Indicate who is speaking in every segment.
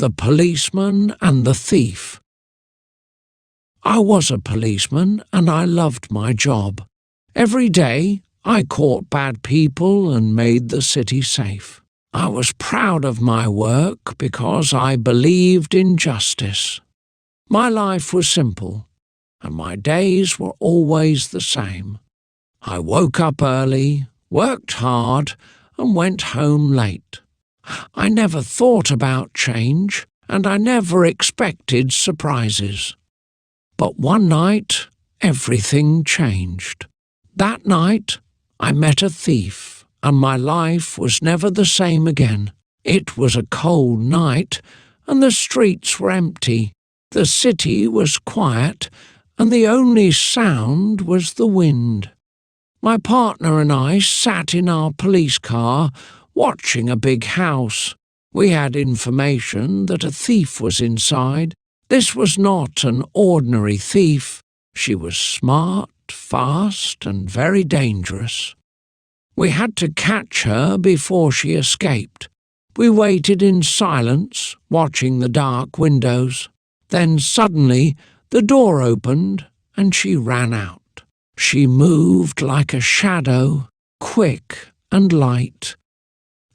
Speaker 1: The Policeman and the Thief. I was a policeman and I loved my job. Every day I caught bad people and made the city safe. I was proud of my work because I believed in justice. My life was simple, and my days were always the same. I woke up early, worked hard, and went home late. I never thought about change, and I never expected surprises. But one night, everything changed. That night, I met a thief, and my life was never the same again. It was a cold night, and the streets were empty. The city was quiet, and the only sound was the wind. My partner and I sat in our police car, watching a big house. We had information that a thief was inside. This was not an ordinary thief. She was smart, fast, and very dangerous. We had to catch her before she escaped. We waited in silence, watching the dark windows. Then suddenly the door opened and she ran out. She moved like a shadow, quick and light.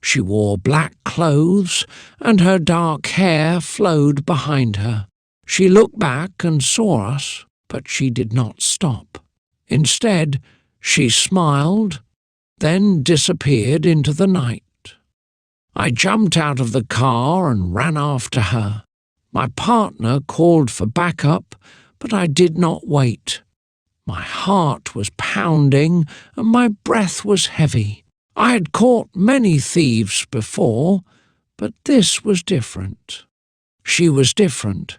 Speaker 1: She wore black clothes and her dark hair flowed behind her. She looked back and saw us, but she did not stop. Instead, she smiled, then disappeared into the night. I jumped out of the car and ran after her. My partner called for backup, but I did not wait. My heart was pounding and my breath was heavy. I had caught many thieves before, but this was different. She was different.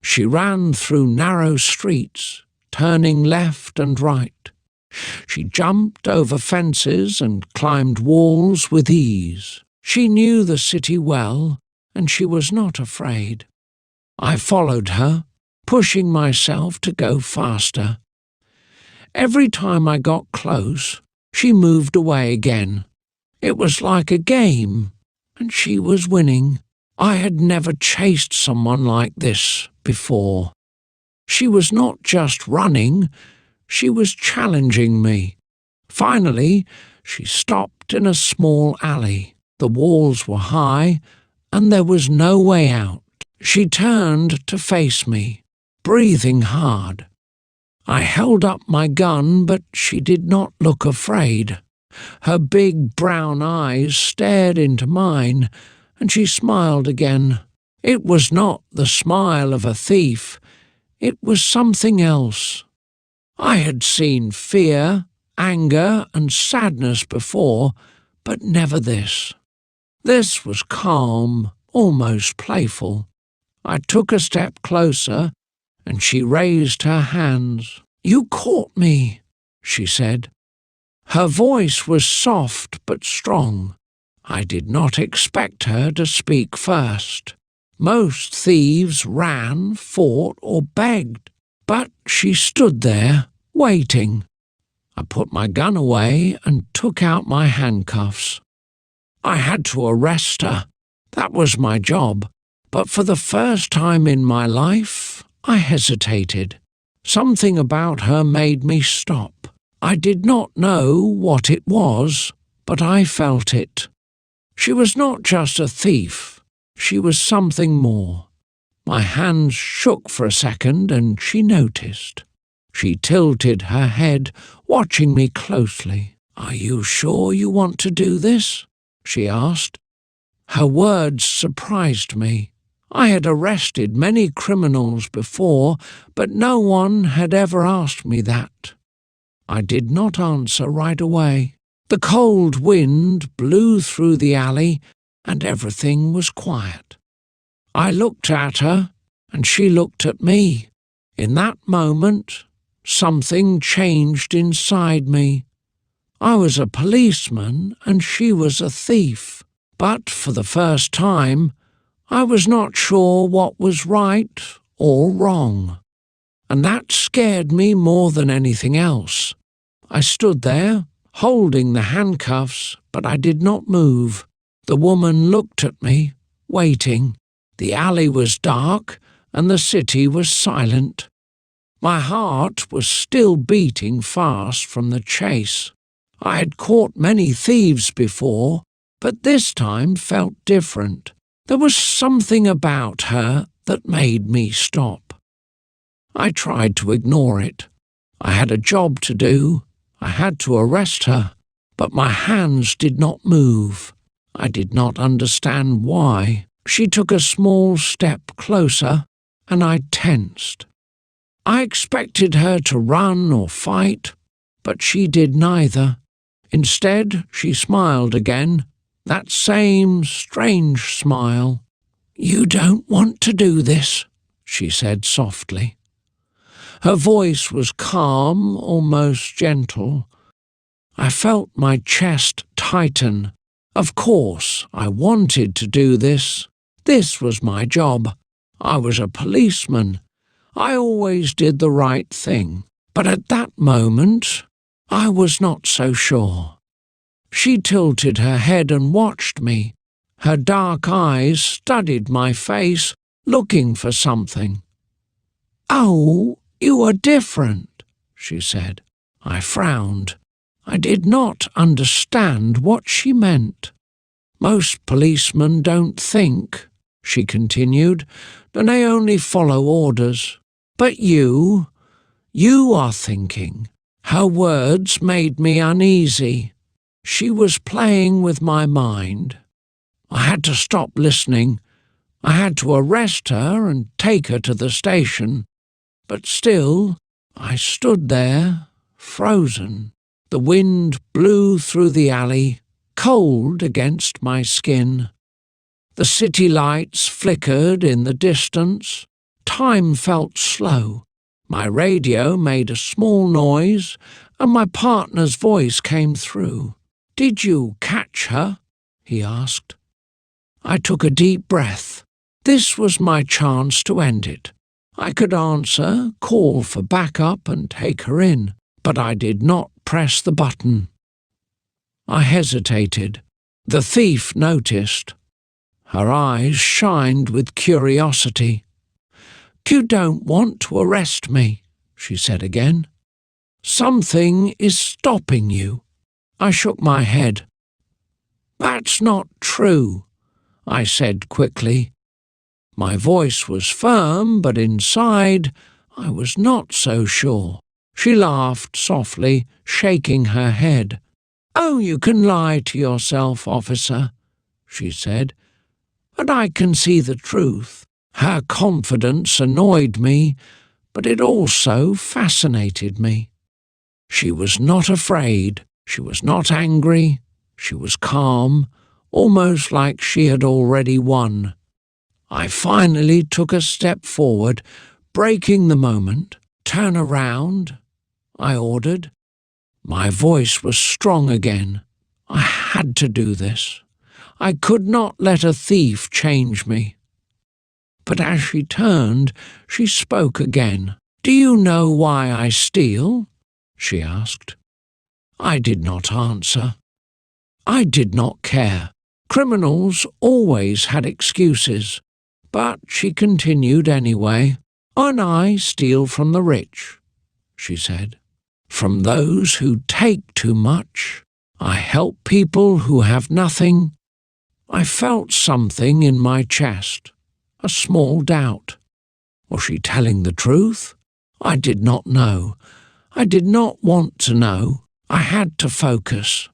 Speaker 1: She ran through narrow streets, turning left and right. She jumped over fences and climbed walls with ease. She knew the city well, and she was not afraid. I followed her, pushing myself to go faster. Every time I got close, she moved away again. It was like a game, and she was winning. I had never chased someone like this before. She was not just running, she was challenging me. Finally, she stopped in a small alley. The walls were high, and there was no way out. She turned to face me, breathing hard. I held up my gun, but she did not look afraid. Her big brown eyes stared into mine, and she smiled again. It was not the smile of a thief. It was something else. I had seen fear, anger, and sadness before, but never this. This was calm, almost playful. I took a step closer, and she raised her hands. "You caught me," she said. Her voice was soft but strong. I did not expect her to speak first. Most thieves ran, fought, or begged, but she stood there, waiting. I put my gun away and took out my handcuffs. I had to arrest her. That was my job. But for the first time in my life, I hesitated. Something about her made me stop. I did not know what it was, but I felt it. She was not just a thief. She was something more. My hands shook for a second, and she noticed. She tilted her head, watching me closely. "Are you sure you want to do this?" she asked. Her words surprised me. I had arrested many criminals before, but no one had ever asked me that. I did not answer right away. The cold wind blew through the alley, and everything was quiet. I looked at her, and she looked at me. In that moment, something changed inside me. I was a policeman, and she was a thief. But for the first time, I was not sure what was right or wrong. And that scared me more than anything else. I stood there, holding the handcuffs, but I did not move. The woman looked at me, waiting. The alley was dark and the city was silent. My heart was still beating fast from the chase. I had caught many thieves before, but this time felt different. There was something about her that made me stop. I tried to ignore it. I had a job to do. I had to arrest her, but my hands did not move. I did not understand why. She took a small step closer, and I tensed. I expected her to run or fight, but she did neither. Instead, she smiled again, that same strange smile. "You don't want to do this," she said softly. Her voice was calm, almost gentle. I felt my chest tighten. Of course, I wanted to do this. This was my job. I was a policeman. I always did the right thing. But at that moment, I was not so sure. She tilted her head and watched me. Her dark eyes studied my face, looking for something. "Oh, you are different," she said. I frowned. I did not understand what she meant. "Most policemen don't think," she continued, "and they only follow orders. But you are thinking." Her words made me uneasy. She was playing with my mind. I had to stop listening. I had to arrest her and take her to the station. But still, I stood there, frozen. The wind blew through the alley, cold against my skin. The city lights flickered in the distance. Time felt slow. My radio made a small noise, and my partner's voice came through. "Did you catch her?" he asked. I took a deep breath. This was my chance to end it. I could answer, call for backup, and take her in, but I did not press the button. I hesitated. The thief noticed. Her eyes shined with curiosity. "You don't want to arrest me," she said again. "Something is stopping you." I shook my head. "That's not true," I said quickly. My voice was firm, but inside I was not so sure. She laughed softly, shaking her head. "Oh, you can lie to yourself, officer," she said, "and I can see the truth." Her confidence annoyed me, but it also fascinated me. She was not afraid. She was not angry. She was calm, almost like she had already won. I finally took a step forward, breaking the moment. "Turn around," I ordered. My voice was strong again. I had to do this. I could not let a thief change me. But as she turned, she spoke again. "Do you know why I steal?" she asked. I did not answer. I did not care. Criminals always had excuses. But she continued anyway. "And I steal from the rich," she said. "From those who take too much. I help people who have nothing." I felt something in my chest, a small doubt. Was she telling the truth? I did not know. I did not want to know. I had to focus.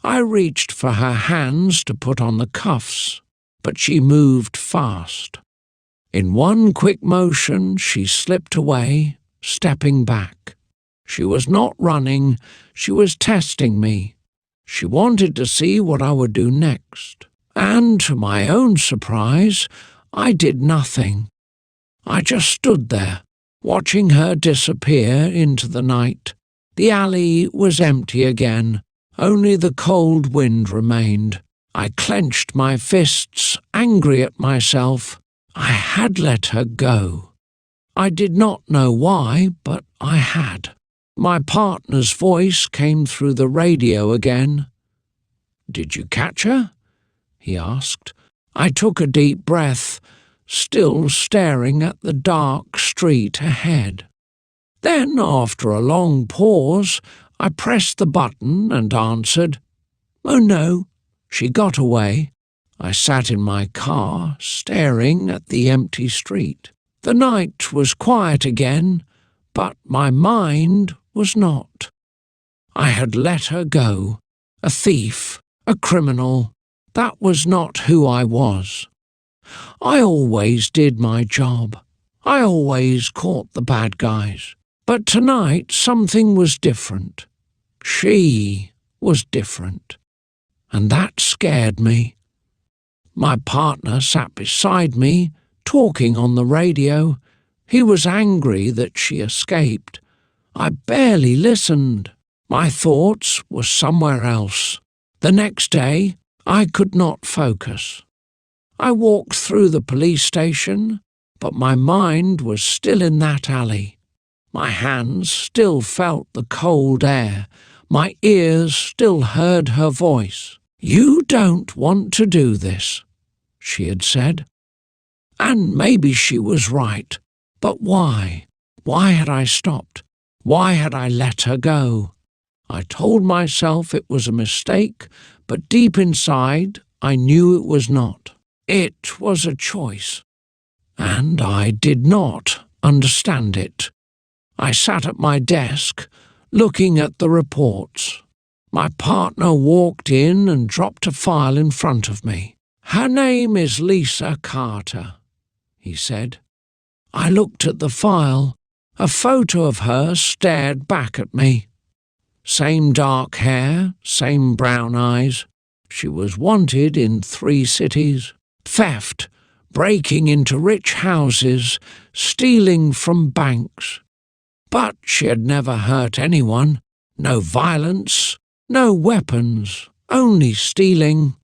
Speaker 1: I reached for her hands to put on the cuffs, but she moved fast. In one quick motion, she slipped away, stepping back. She was not running, she was testing me. She wanted to see what I would do next. And to my own surprise, I did nothing. I just stood there, watching her disappear into the night. The alley was empty again. Only the cold wind remained. I clenched my fists, angry at myself. I had let her go. I did not know why, but I had. My partner's voice came through the radio again. "Did you catch her?" he asked. I took a deep breath. still staring at the dark street ahead. Then, after a long pause, I pressed the button and answered, "Oh no." She got away. I sat in my car, staring at the empty street. The night was quiet again, but my mind was not. I had let her go. A thief, a criminal. That was not who I was. I always did my job. I always caught the bad guys. But tonight something was different. She was different. And that scared me. My partner sat beside me, talking on the radio. He was angry that she escaped. I barely listened. My thoughts were somewhere else. The next day, I could not focus. I walked through the police station, but my mind was still in that alley. My hands still felt the cold air. My ears still heard her voice. "You don't want to do this," she had said. And maybe she was right. But why? Why had I stopped? Why had I let her go? I told myself it was a mistake, but deep inside I knew it was not. It was a choice. And I did not understand it. I sat at my desk, looking at the reports. My partner walked in and dropped a file in front of me. "Her name is Lisa Carter," he said. I looked at the file. A photo of her stared back at me. Same dark hair, same brown eyes. She was wanted in 3 cities. Theft, breaking into rich houses, stealing from banks. But she had never hurt anyone. No violence, no weapons, only stealing.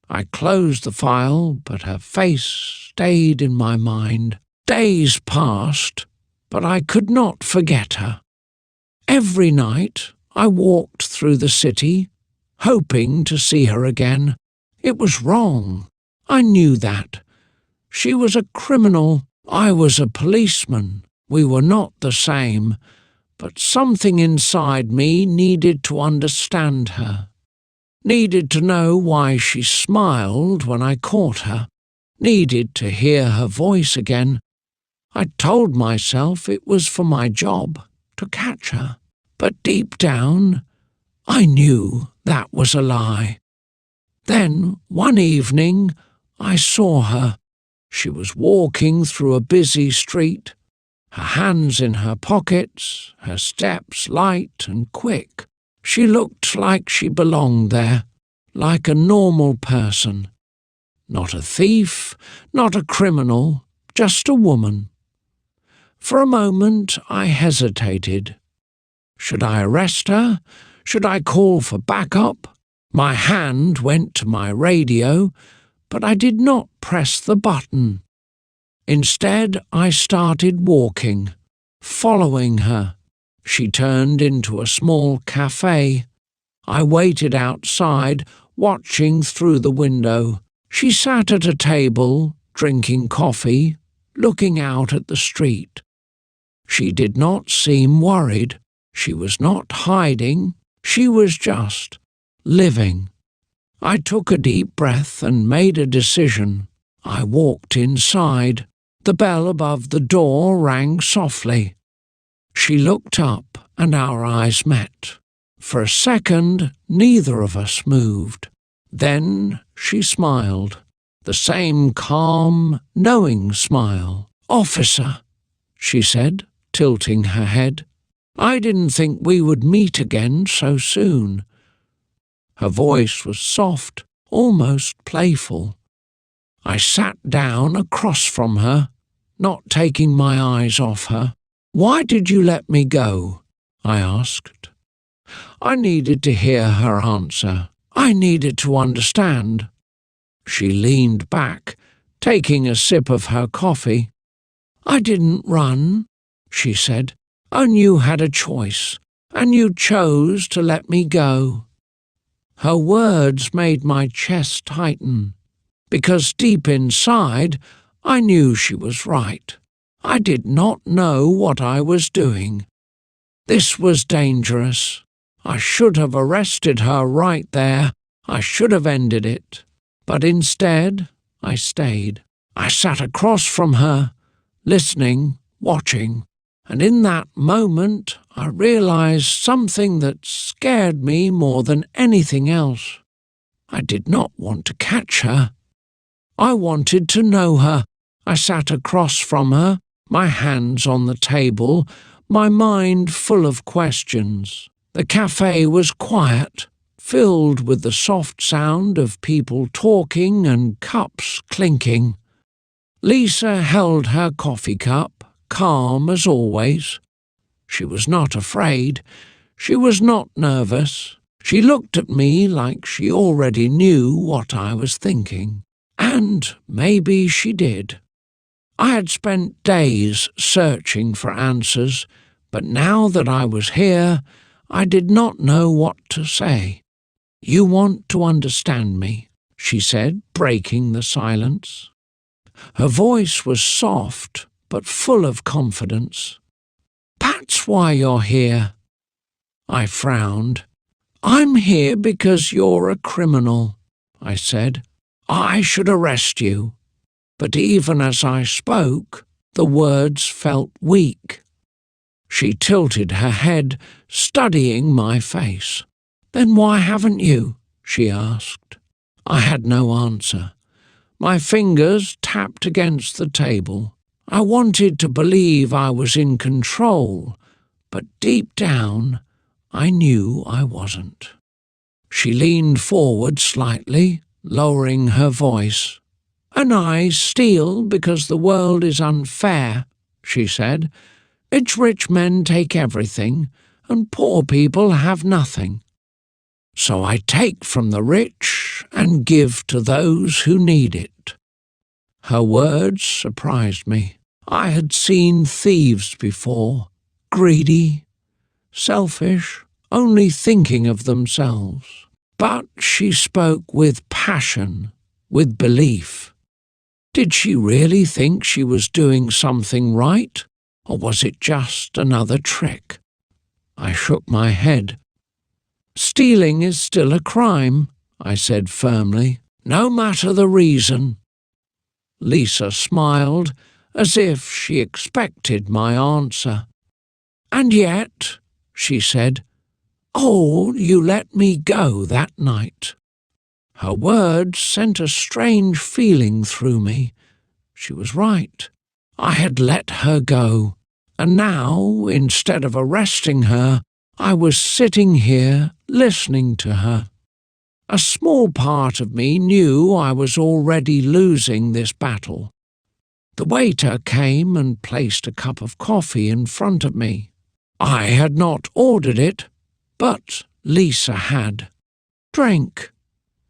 Speaker 1: I closed the file, but her face stayed in my mind. Days passed, but I could not forget her. Every night I walked through the city, hoping to see her again. It was wrong. I knew that. She was a criminal. I was a policeman. We were not the same, but something inside me needed to understand her. Needed to know why she smiled when I caught her. Needed to hear her voice again. I told myself it was for my job to catch her. But deep down, I knew that was a lie. Then, one evening, I saw her. She was walking through a busy street, her hands in her pockets, her steps light and quick. She looked like she belonged there, like a normal person. Not a thief, not a criminal, just a woman. For a moment I hesitated. Should I arrest her? Should I call for backup? My hand went to my radio, but I did not press the button. Instead, I started walking, following her. She turned into a small cafe. I waited outside, watching through the window. She sat at a table, drinking coffee, looking out at the street. She did not seem worried. She was not hiding. She was just living. I took a deep breath and made a decision. I walked inside. The bell above the door rang softly. She looked up and our eyes met. For a second, neither of us moved. Then she smiled. The same calm, knowing smile. "Officer," she said, tilting her head. "I didn't think we would meet again so soon." Her voice was soft, almost playful. I sat down across from her, not taking my eyes off her. "Why did you let me go?" I asked. I needed to hear her answer. I needed to understand. She leaned back, taking a sip of her coffee. "I didn't run," she said. "And you had a choice, and you chose to let me go." Her words made my chest tighten, because deep inside I knew she was right. I did not know what I was doing. This was dangerous. I should have arrested her right there. I should have ended it. But instead, I stayed. I sat across from her, listening, watching, and in that moment I realized something that scared me more than anything else. I did not want to catch her. I wanted to know her. I sat across from her, my hands on the table, my mind full of questions. The cafe was quiet, filled with the soft sound of people talking and cups clinking. Lisa held her coffee cup, calm as always. She was not afraid. She was not nervous. She looked at me like she already knew what I was thinking. And maybe she did. I had spent days searching for answers, but now that I was here, I did not know what to say. "You want to understand me," she said, breaking the silence. Her voice was soft, but full of confidence. "That's why you're here." I frowned. "I'm here because you're a criminal," I said. "I should arrest you." But even as I spoke, the words felt weak. She tilted her head, studying my face. "Then why haven't you?" she asked. I had no answer. My fingers tapped against the table. I wanted to believe I was in control, but deep down, I knew I wasn't. She leaned forward slightly, lowering her voice. "And I steal because the world is unfair," she said. "It's rich men take everything, and poor people have nothing. So I take from the rich and give to those who need it." Her words surprised me. I had seen thieves before, greedy, selfish, only thinking of themselves. But she spoke with passion, with belief. Did she really think she was doing something right, or was it just another trick? I shook my head. "Stealing is still a crime," I said firmly, "no matter the reason." Lisa smiled, as if she expected my answer. "And yet," she said, "oh, you let me go that night." Her words sent a strange feeling through me. She was right. I had let her go, and now, instead of arresting her, I was sitting here listening to her. A small part of me knew I was already losing this battle. The waiter came and placed a cup of coffee in front of me. I had not ordered it, but Lisa had. "Drink,"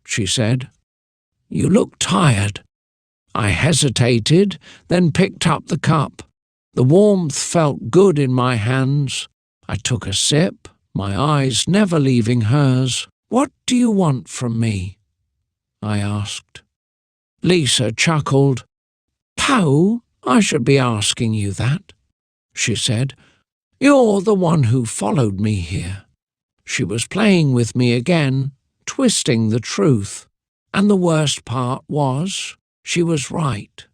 Speaker 1: she said. "You look tired." I hesitated, then picked up the cup. The warmth felt good in my hands. I took a sip, my eyes never leaving hers. "What do you want from me?" I asked. Lisa chuckled. "Poe, I should be asking you that," she said. "You're the one who followed me here." She was playing with me again, twisting the truth. And the worst part was, she was right.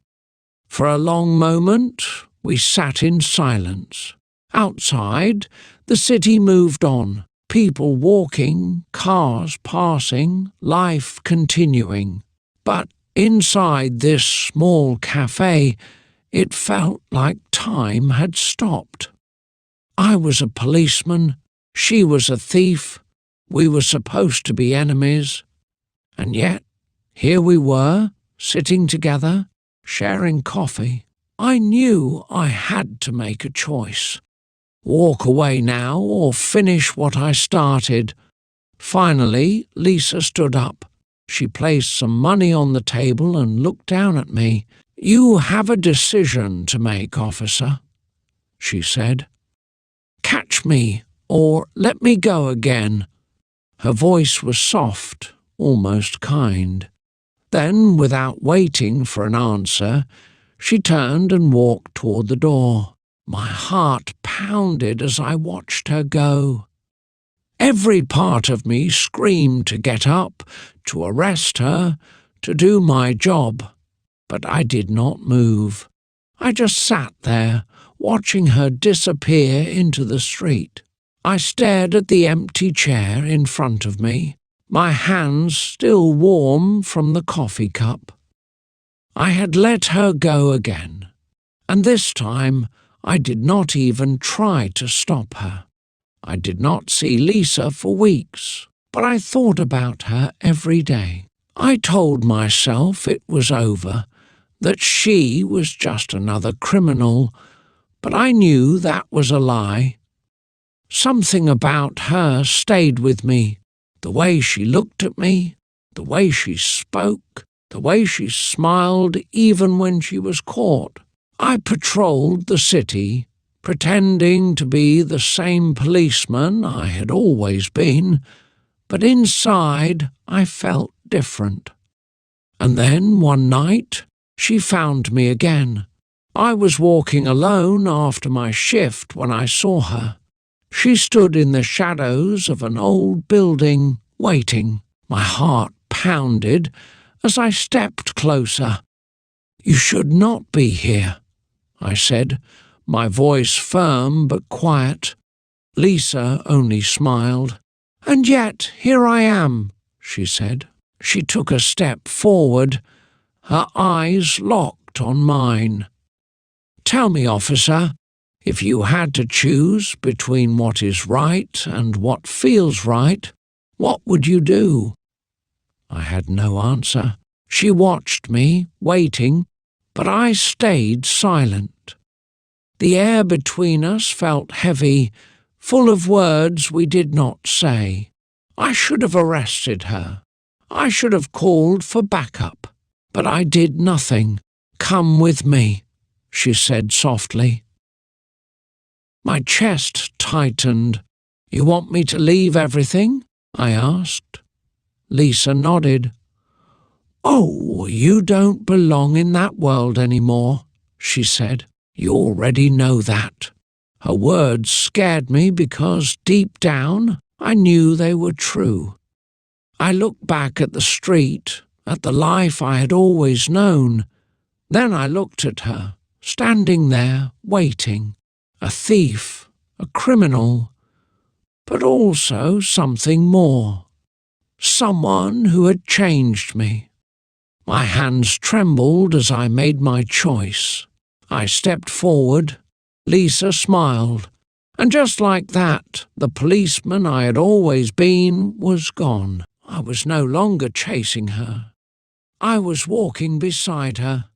Speaker 1: For a long moment, we sat in silence. Outside, the city moved on, people walking, cars passing, life continuing. But inside this small cafe, it felt like time had stopped. I was a policeman, she was a thief, we were supposed to be enemies. And yet, here we were, sitting together, sharing coffee. I knew I had to make a choice. Walk away now or finish what I started. Finally, Lisa stood up. She placed some money on the table and looked down at me. "You have a decision to make, officer," she said. "Catch me, or let me go again." Her voice was soft, almost kind. Then, without waiting for an answer, She turned and walked toward the door. My heart pounded as I watched her go. Every part of me screamed to get up, to arrest her, to do my job. But I did not move. I just sat there, watching her disappear into the street. I stared at the empty chair in front of me, my hands still warm from the coffee cup. I had let her go again, and this time I did not even try to stop her. I did not see Lisa for weeks, but I thought about her every day. I told myself it was over, that she was just another criminal, but I knew that was a lie. Something about her stayed with me, the way she looked at me, the way she spoke, the way she smiled even when she was caught. I patrolled the city, pretending to be the same policeman I had always been, but inside I felt different. And then one night she found me again. I was walking alone after my shift when I saw her. She stood in the shadows of an old building, waiting. My heart pounded as I stepped closer. "You should not be here," I said, my voice firm but quiet. Lisa only smiled. "And yet here I am," she said. She took a step forward, her eyes locked on mine. "Tell me, officer, if you had to choose between what is right and what feels right, what would you do?" I had no answer. She watched me, waiting, but I stayed silent. The air between us felt heavy, full of words we did not say. I should have arrested her. I should have called for backup. But I did nothing. "Come with me," she said softly. My chest tightened. "You want me to leave everything?" I asked. Lisa nodded. "Oh, you don't belong in that world anymore," she said. "You already know that." Her words scared me because deep down I knew they were true. I looked back at the street, at the life I had always known. Then I looked at her, standing there, waiting. A thief, a criminal, but also something more. Someone who had changed me. My hands trembled as I made my choice. I stepped forward. Lisa smiled. And just like that, the policeman I had always been was gone. I was no longer chasing her. I was walking beside her,